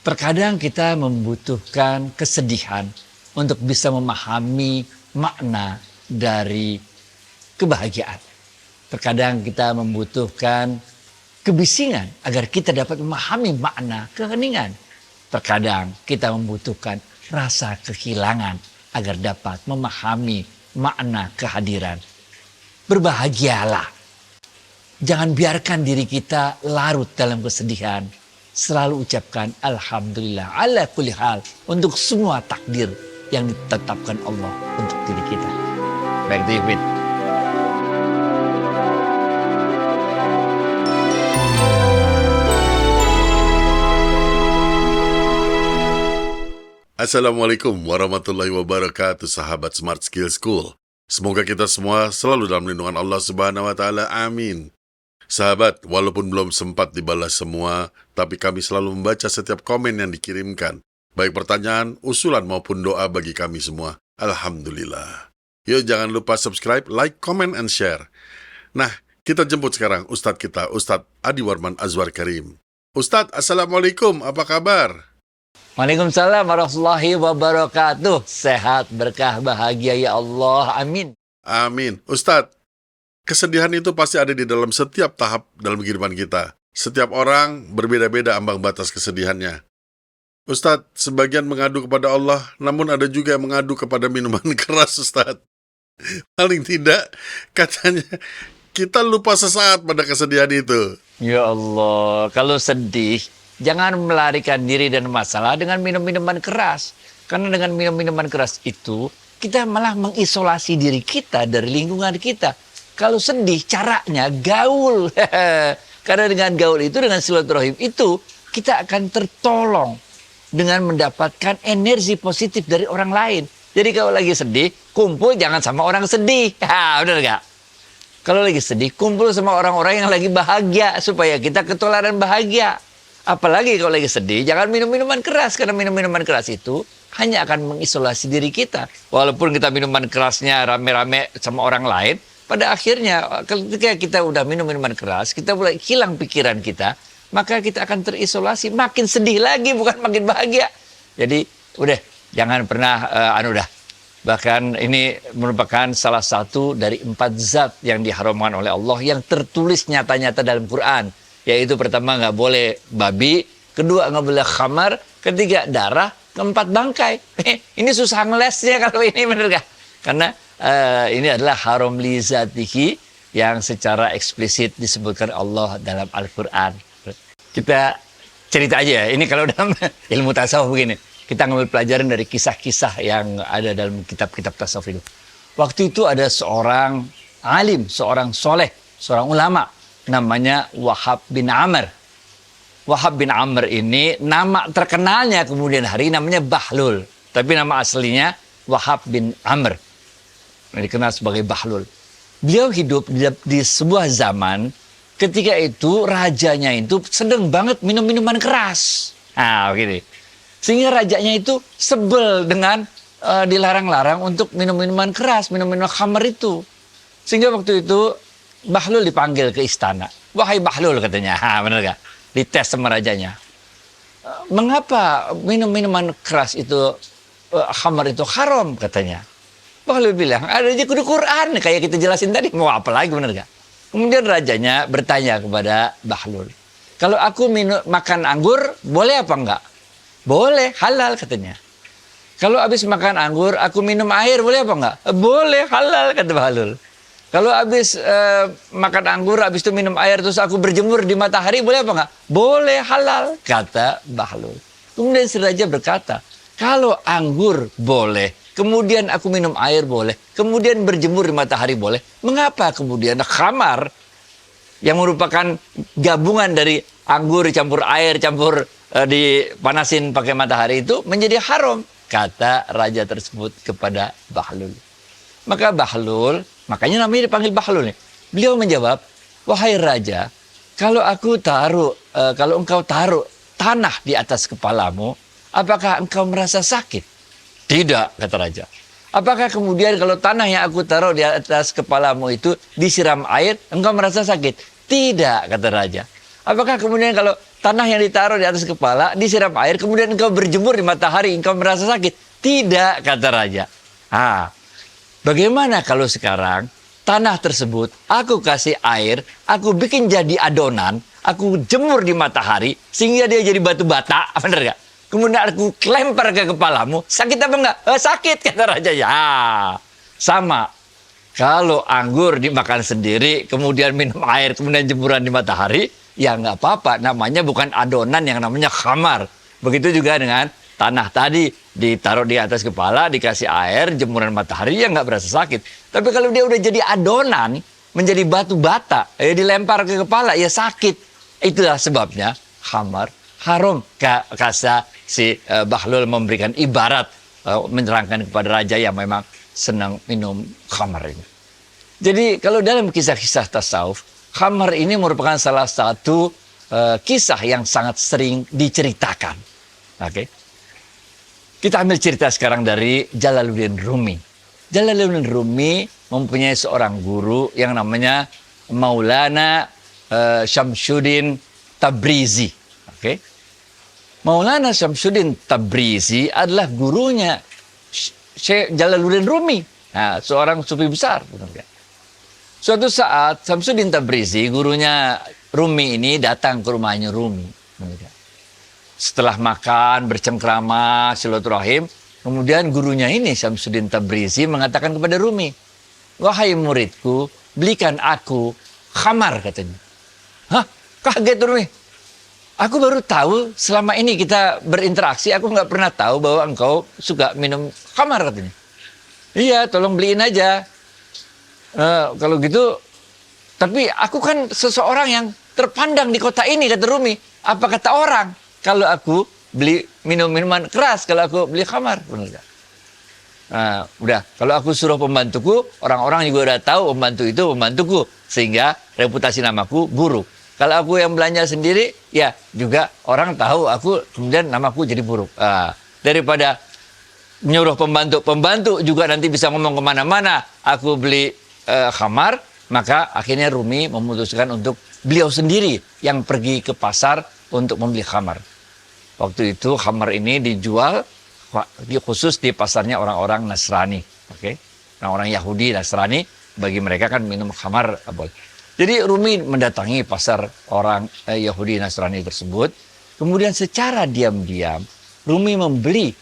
Terkadang kita membutuhkan kesedihan untuk bisa memahami makna dari kebahagiaan. Terkadang kita membutuhkan kebisingan agar kita dapat memahami makna keheningan. Terkadang kita membutuhkan rasa kehilangan agar dapat memahami makna kehadiran. Berbahagialah. Jangan biarkan diri kita larut dalam kesedihan. Selalu ucapkan Alhamdulillah ala kulli hal untuk semua takdir yang ditetapkan Allah untuk diri kita. Baik, David. Assalamualaikum warahmatullahi wabarakatuh, sahabat Smart Skill School. Semoga kita semua selalu dalam lindungan Allah Subhanahu wa Ta'ala. Amin. Sahabat, walaupun belum sempat dibalas semua, tapi kami selalu membaca setiap komen yang dikirimkan, baik pertanyaan, usulan maupun doa bagi kami semua. Alhamdulillah. Yuk jangan lupa subscribe, like, comment, and share. Nah, kita jemput sekarang Ustadz kita, Ustadz Adi Warman Azwar Karim. Ustadz, Assalamualaikum, apa kabar? Waalaikumsalam warahmatullahi wabarakatuh. Sehat, berkah, bahagia ya Allah. Amin. Amin. Ustadz, kesedihan itu pasti ada di dalam setiap tahap dalam kehidupan kita. Setiap orang berbeda-beda ambang batas kesedihannya. Ustadz, sebagian mengadu kepada Allah, namun ada juga yang mengadu kepada minuman keras, Ustadz. Paling tidak, katanya, kita lupa sesaat pada kesedihan itu. Ya Allah, kalau sedih, jangan melarikan diri dan masalah dengan minum-minuman keras. Karena dengan minum-minuman keras itu, kita malah mengisolasi diri kita dari lingkungan kita. Kalau sedih, caranya gaul. Karena dengan gaul itu, dengan silaturahim itu, kita akan tertolong dengan mendapatkan energi positif dari orang lain. Jadi kalau lagi sedih, kumpul jangan sama orang sedih. Benar gak? Kalau lagi sedih, kumpul sama orang-orang yang lagi bahagia, supaya kita ketularan bahagia. Apalagi kalau lagi sedih, jangan minum minuman keras. Karena minuman keras itu hanya akan mengisolasi diri kita. Walaupun kita minuman kerasnya rame-rame sama orang lain, pada akhirnya ketika kita udah minum minuman keras, kita mulai hilang pikiran kita, maka kita akan terisolasi, makin sedih lagi, bukan makin bahagia. Jadi udah, jangan pernah Bahkan ini merupakan salah satu dari 4 zat yang diharamkan oleh Allah yang tertulis nyata-nyata dalam Quran. Yaitu pertama nggak boleh babi, kedua nggak boleh khamar, ketiga darah, keempat bangkai. Ini susah ngelesnya kalau ini, bener gak? Karena ini adalah haram li zatihi yang secara eksplisit disebutkan Allah dalam Al-Quran. Kita cerita aja ya, ini kalau dalam ilmu tasawuf begini. Kita ngambil pelajaran dari kisah-kisah yang ada dalam kitab-kitab tasawuf itu. Waktu itu ada seorang alim, seorang soleh, seorang ulama, namanya Wahab bin Amr. Wahab bin Amr ini nama terkenalnya kemudian hari namanya Bahlul. Tapi nama aslinya Wahab bin Amr. Dikenal sebagai Bahlul. Beliau hidup di sebuah zaman ketika itu rajanya itu sedang banget minum minuman keras. Begini. Sehingga rajanya itu sebel dengan dilarang-larang untuk minum minuman keras, minum-minuman khamar itu. Sehingga waktu itu Bahlul dipanggil ke istana. Wahai Bahlul, katanya. Benar gak? Dites sama rajanya. Mengapa minum minuman keras itu, khamar itu haram, katanya. Bahlul bilang, ada di Quran, kayak kita jelasin tadi. Mau apa lagi, benar gak? Kemudian rajanya bertanya kepada Bahlul. Kalau aku makan anggur, boleh apa enggak? Boleh, halal, katanya. Kalau habis makan anggur, aku minum air, boleh apa enggak? Boleh, halal, kata Bahlul. Kalau habis makan anggur, habis itu minum air, terus aku berjemur di matahari, boleh apa enggak? Boleh, halal, kata Bahlul. Kemudian si raja berkata, kalau anggur boleh, kemudian aku minum air boleh, kemudian berjemur di matahari boleh, mengapa kemudian khamar yang merupakan gabungan dari anggur campur air, campur dipanasin pakai matahari itu menjadi haram? Kata raja tersebut kepada Bahlul. Maka Bahlul, makanya namanya dipanggil Bahlul nih. Beliau menjawab, wahai raja, kalau engkau taruh tanah di atas kepalamu, apakah engkau merasa sakit? Tidak, kata raja. Apakah kemudian kalau tanah yang aku taruh di atas kepalamu itu disiram air, engkau merasa sakit? Tidak, kata raja. Apakah kemudian kalau tanah yang ditaruh di atas kepala, disiram air, kemudian engkau berjemur di matahari, engkau merasa sakit. Tidak, kata raja. Bagaimana kalau sekarang tanah tersebut aku kasih air, aku bikin jadi adonan, aku jemur di matahari, sehingga dia jadi batu bata, bener gak? Kemudian aku lempar ke kepalamu, sakit apa enggak? Sakit, kata raja. Ya, sama. Kalau anggur dimakan sendiri, kemudian minum air, kemudian jemuran di matahari, ya nggak apa-apa. Namanya bukan adonan, yang namanya khamar. Begitu juga dengan tanah tadi, ditaruh di atas kepala, dikasih air, jemuran matahari, ya nggak berasa sakit. Tapi kalau dia udah jadi adonan, menjadi batu bata, dilempar ke kepala, ya sakit. Itulah sebabnya khamar haram. Kasa si Bahlul memberikan ibarat, menerangkan kepada raja yang memang senang minum khamar ini. Jadi kalau dalam kisah-kisah tasawuf, khamar ini merupakan salah satu kisah yang sangat sering diceritakan. Oke. Kita ambil cerita sekarang dari Jalaluddin Rumi. Jalaluddin Rumi mempunyai seorang guru yang namanya Maulana Syamsuddin Tabrizi. Oke. Maulana Syamsuddin Tabrizi adalah gurunya Syekh Jalaluddin Rumi, seorang sufi besar. Suatu saat Syamsuddin Tabrizi, gurunya Rumi ini, datang ke rumahnya Rumi. Setelah makan, bercengkrama, silaturahim, kemudian gurunya ini, Syamsuddin Tabrizi, mengatakan kepada Rumi, "Wahai muridku, belikan aku khamar," katanya. Hah? Kaget Rumi. Aku baru tahu, selama ini kita berinteraksi, aku nggak pernah tahu bahwa engkau suka minum khamar, katanya. Iya, tolong beliin aja. Kalau gitu, tapi aku kan seseorang yang terpandang di kota ini, kata Rumi. Apa kata orang kalau aku beli minuman keras, kalau aku beli khamar? Benar gak? Udah, kalau aku suruh pembantuku, orang-orang juga udah tahu pembantu itu pembantuku, sehingga reputasi namaku buruk. Kalau aku yang belanja sendiri, ya juga orang tahu aku, kemudian namaku jadi buruk. Daripada menyuruh pembantu juga nanti bisa ngomong kemana-mana, aku beli khamar, maka akhirnya Rumi memutuskan untuk beliau sendiri yang pergi ke pasar untuk membeli khamar. Waktu itu khamar ini dijual khusus di pasarnya orang-orang Nasrani. Oke? Orang-orang Yahudi, Nasrani, bagi mereka kan minum khamar boleh. Jadi Rumi mendatangi pasar orang Yahudi Nasrani tersebut. Kemudian secara diam-diam Rumi membeli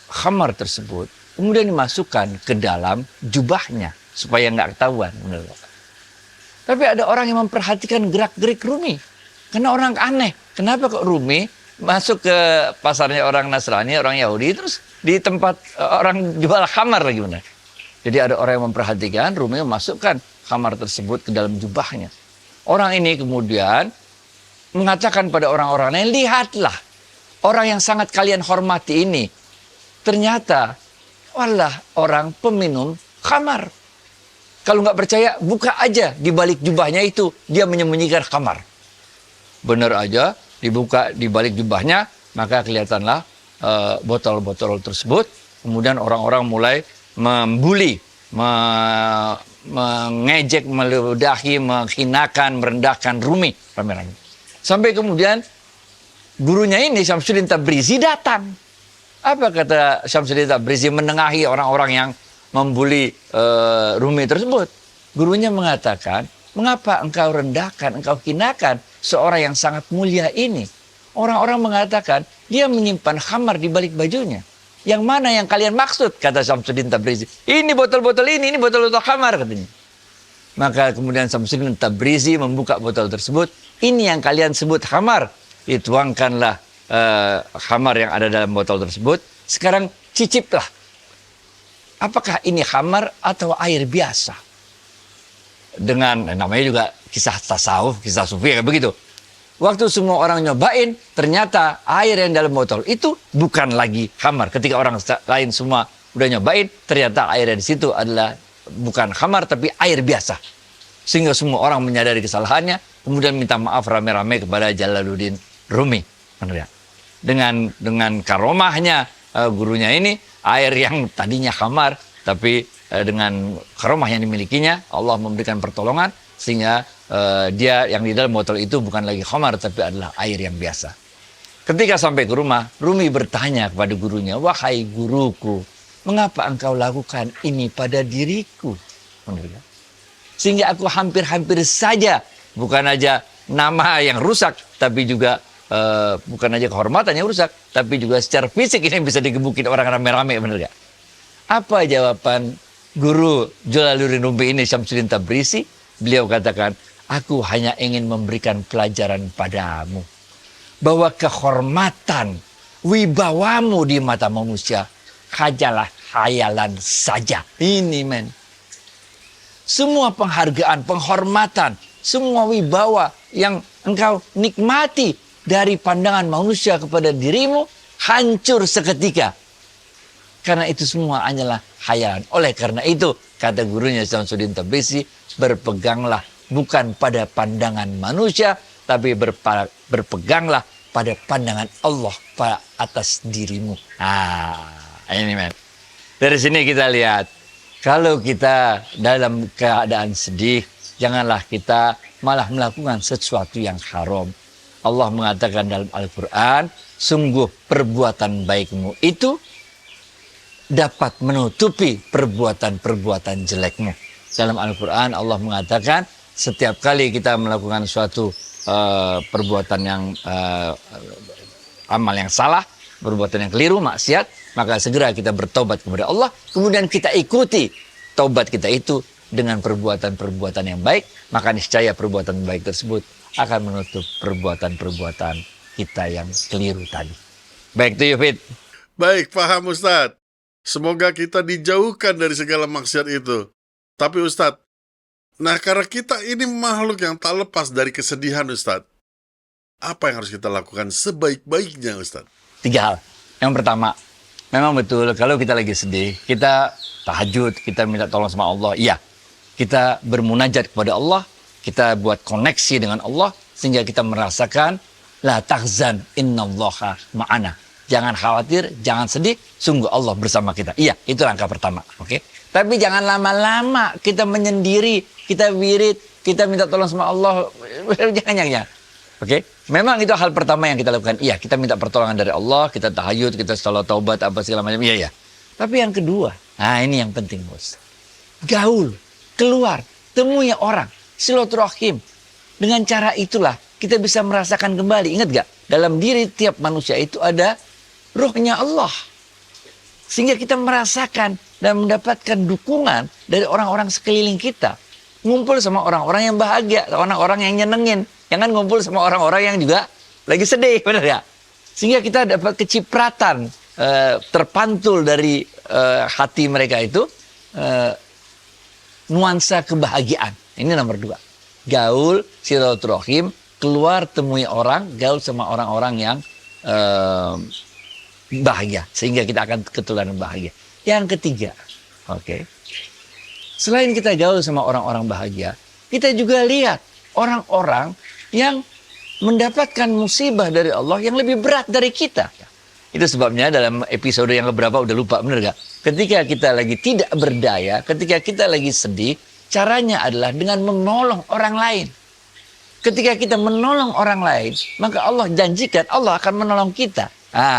khamar tersebut. Kemudian dimasukkan ke dalam jubahnya supaya nggak ketahuan. Tapi ada orang yang memperhatikan gerak-gerik Rumi. Karena orang aneh. Kenapa kok Rumi masuk ke pasarnya orang Nasrani, orang Yahudi, terus di tempat orang jual khamar lagi benar. Jadi ada orang yang memperhatikan, Rumi memasukkan khamar tersebut ke dalam jubahnya. Orang ini kemudian mengatakan pada orang-orang lain, lihatlah orang yang sangat kalian hormati ini. Ternyata, walah orang peminum khamar. Kalau nggak percaya, buka aja di balik jubahnya itu, dia menyembunyikan khamar. Benar aja, dibuka di balik jubahnya, maka kelihatanlah botol-botol tersebut. Kemudian orang-orang mulai membuli, mengejek, meludahi, menghinakan, merendahkan Rumi rame-rame. Sampai kemudian gurunya ini, Syamsuddin Tabrizi, datang. Apa kata Syamsuddin Tabrizi menengahi orang-orang yang membuli Rumi tersebut? Gurunya mengatakan, mengapa engkau rendahkan, engkau hinakan seorang yang sangat mulia ini? Orang-orang mengatakan, dia menyimpan khamar di balik bajunya. Yang mana yang kalian maksud? Kata Syamsuddin Tabrizi. Ini botol-botol ini botol-botol khamar, katanya. Maka kemudian Syamsuddin Tabrizi membuka botol tersebut. Ini yang kalian sebut khamar. Dituangkanlah khamar yang ada dalam botol tersebut. Sekarang ciciplah. Apakah ini khamar atau air biasa? Dengan namanya juga kisah tasawuf, kisah sufi kayak begitu. Waktu semua orang nyobain, ternyata air yang dalam botol itu bukan lagi khamar. Ketika orang lain semua udah nyobain, ternyata air di situ adalah bukan khamar tapi air biasa. Sehingga semua orang menyadari kesalahannya, kemudian minta maaf rame-rame kepada Jalaluddin Rumi. Dengan karomahnya gurunya ini, air yang tadinya khamar, tapi dengan karomah yang dimilikinya, Allah memberikan pertolongan sehingga dia yang di dalam botol itu bukan lagi khamar tapi adalah air yang biasa. Ketika sampai ke rumah, Rumi bertanya kepada gurunya, "Wahai guruku, mengapa engkau lakukan ini pada diriku?" Sehingga aku hampir-hampir saja, bukan aja nama yang rusak, tapi juga bukan aja kehormatan yang rusak, tapi juga secara fisik ini bisa digebukin orang rame-rame, benar gak? Apa jawaban guru Jalaluddin Rumi ini, Syamsuddin Tabrisi? Beliau katakan, "Aku hanya ingin memberikan pelajaran padamu bahwa kehormatan, wibawamu di mata manusia hanyalah khayalan saja." Ini men. Semua penghargaan, penghormatan, semua wibawa yang engkau nikmati dari pandangan manusia kepada dirimu hancur seketika. Karena itu semua hanyalah khayalan. Oleh karena itu, kata gurunya Syamsuddin Tabrisi, berpeganglah bukan pada pandangan manusia, tapi berpeganglah pada pandangan Allah pada atas dirimu. Ini men. Dari sini kita lihat, kalau kita dalam keadaan sedih, janganlah kita malah melakukan sesuatu yang haram. Allah mengatakan dalam Al-Quran, sungguh perbuatan baikmu itu dapat menutupi perbuatan-perbuatan jelekmu. Dalam Al-Quran Allah mengatakan, setiap kali kita melakukan suatu perbuatan yang amal yang salah, perbuatan yang keliru, maksiat, maka segera kita bertobat kepada Allah, kemudian kita ikuti taubat kita itu dengan perbuatan-perbuatan yang baik, maka niscaya perbuatan baik tersebut akan menutup perbuatan-perbuatan kita yang keliru tadi. Baik to you, Fit. Baik, paham Ustadz. Semoga kita dijauhkan dari segala maksiat itu. Tapi Ustadz, nah karena kita ini makhluk yang tak lepas dari kesedihan Ustadz, apa yang harus kita lakukan sebaik-baiknya Ustadz? 3 hal. Yang pertama, memang betul kalau kita lagi sedih, kita tahajud, kita minta tolong sama Allah. Iya, kita bermunajat kepada Allah, kita buat koneksi dengan Allah, sehingga kita merasakan, la tahzan innallaha ma'ana. Jangan khawatir, jangan sedih, sungguh Allah bersama kita. Iya, itu langkah pertama. Oke. Tapi jangan lama-lama kita menyendiri, kita wirid, kita minta tolong sama Allah. Jangan. Oke. Memang itu hal pertama yang kita lakukan. Iya, kita minta pertolongan dari Allah, kita tahajud, kita salat taubat, apa segala macam. Iya. Tapi yang kedua, ini yang penting, Bos. Gaul, keluar, temui orang, silaturahim. Dengan cara itulah kita bisa merasakan kembali. Ingat gak? Dalam diri tiap manusia itu ada ruhnya Allah. Sehingga kita merasakan dan mendapatkan dukungan dari orang-orang sekeliling kita. Ngumpul sama orang-orang yang bahagia, orang-orang yang nyenengin. Jangan ngumpul sama orang-orang yang juga lagi sedih, benar ya? Sehingga kita dapat kecipratan, terpantul dari hati mereka itu, nuansa kebahagiaan. Ini nomor 2. Gaul, silaturahim, keluar temui orang, gaul sama orang-orang yang bahagia, sehingga kita akan ketularan bahagia. Yang ketiga, selain kita gaul sama orang-orang bahagia, kita juga lihat orang-orang yang mendapatkan musibah dari Allah yang lebih berat dari kita. Itu sebabnya dalam episode yang keberapa udah lupa, bener gak? Ketika kita lagi tidak berdaya, ketika kita lagi sedih, caranya adalah dengan menolong orang lain. Ketika kita menolong orang lain, maka Allah janjikan Allah akan menolong kita.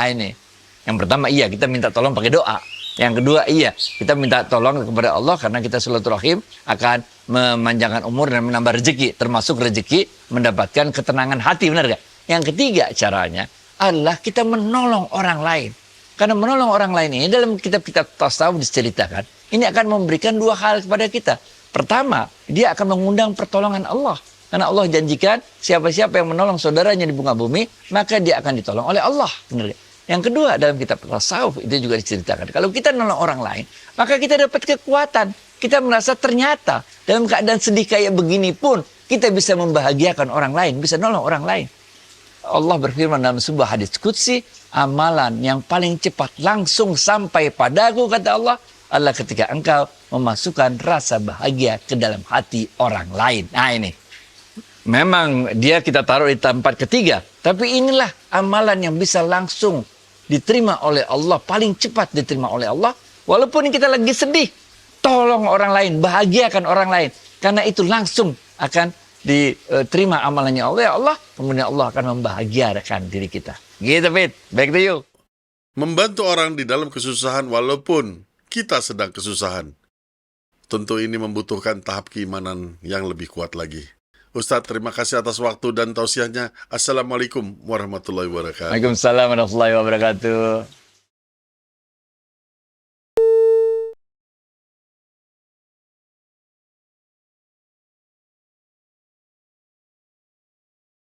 Ini. Yang pertama, iya, kita minta tolong pakai doa. Yang kedua, iya, kita minta tolong kepada Allah karena kita silaturahim akan memanjangkan umur dan menambah rezeki. Termasuk rezeki mendapatkan ketenangan hati, benar gak? Yang ketiga caranya adalah kita menolong orang lain. Karena menolong orang lain ini dalam kitab-kitab tasawuf diceritakan, ini akan memberikan 2 hal kepada kita. Pertama, dia akan mengundang pertolongan Allah. Karena Allah janjikan siapa-siapa yang menolong saudaranya di muka bumi, maka dia akan ditolong oleh Allah. Benar gak? Yang kedua, dalam kitab tasawuf itu juga diceritakan. Kalau kita nolong orang lain, maka kita dapat kekuatan. Kita merasa ternyata dalam keadaan sedih kayak begini pun, kita bisa membahagiakan orang lain, bisa nolong orang lain. Allah berfirman dalam sebuah hadis qudsi, amalan yang paling cepat langsung sampai padaku, kata Allah, adalah ketika engkau memasukkan rasa bahagia ke dalam hati orang lain. Ini. Memang dia kita taruh di tempat ketiga, tapi inilah amalan yang bisa langsung diterima oleh Allah, paling cepat diterima oleh Allah. Walaupun kita lagi sedih, tolong orang lain, bahagiakan orang lain. Karena itu langsung akan diterima amalannya Allah, ya Allah, kemudian Allah akan membahagiakan diri kita. Gitu, Fit. Back to you. Membantu orang di dalam kesusahan walaupun kita sedang kesusahan. Tentu ini membutuhkan tahap keimanan yang lebih kuat lagi. Ustadz, terima kasih atas waktu dan tausiahnya. Assalamualaikum warahmatullahi wabarakatuh. Waalaikumsalam warahmatullahi wabarakatuh.